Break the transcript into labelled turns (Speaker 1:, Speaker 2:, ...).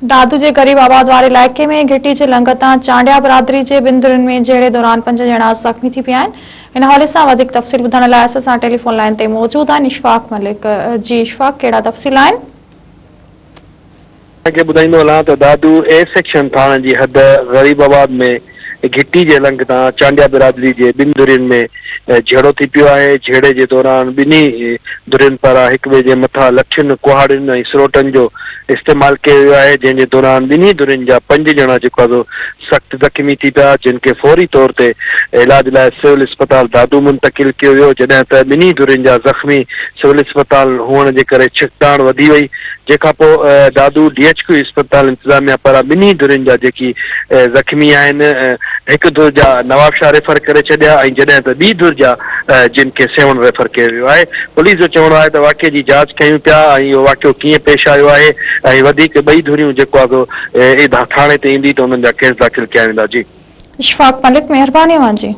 Speaker 1: दादू के गरीब आबाद वाले इलाके में घिटी के लंगता चांडिया बिरादरी के बिंदुरन में जहिड़े दौरान 5 ॼणा ज़ख़्मी थी पिया इन हवाले से वधिक तफ़सील ॿुधण लाइ असां टेलीफोन लाइन ते मौजूद आहिनि इशफाक मलिक। जी इशफाक, कहिड़ा तफ़सील आहिनि?
Speaker 2: ॿुधाईंदो हलां त दादू ए सेक्शन थाणे जी हद गरीबाबाद में घिटी जे लंघता चांडिया बिरादरी जे ॿिनि धुरियुनि में झेड़ो थी पियो आहे। झेड़े जे दौरान ॿिन्ही धुरियुनि पारां हिक ॿिए जे मथां लठियुनि कुहाड़ियुनि ऐं स्रोटनि जो इस्तेमालु कयो वियो आहे, जंहिंजे दौरान ॿिन्ही धुरियुनि जा 5 ॼणा जेको आहे सख़्तु ज़ख़्मी थी पिया, जिन खे फौरी तौर ते इलाज लाइ सिविल अस्पताल दादू मुंतक़िल कयो वियो, जॾहिं त ॿिन्ही धुरियुनि जा ज़ख़्मी सिविल अस्पताल हुअण जे करे छिकताण वधी वई। जंहिंखां पोइ दादू DHQ अस्पताल इंतिज़ामिया पारां ॿिन्ही धुरियुनि जा जेकी ज़ख़्मी आहिनि हिकु धुर जा नवाबशाह रेफर करे छॾिया ऐं जॾहिं त ॿी धुर जा जिन खे सेवन रेफर कयो वियो आहे। पुलिस जो चवणो आहे त वाक़िए जी जांच कयूं पिया ऐं इहो वाक़ियो कीअं पेश आयो आहे ऐं वधीक ॿई धुरियूं जेको आहे थाणे ते ईंदी त उन्हनि जा केस दाख़िल कया वेंदा। जी
Speaker 1: इशफाक मलिक, मेहरबानी जी।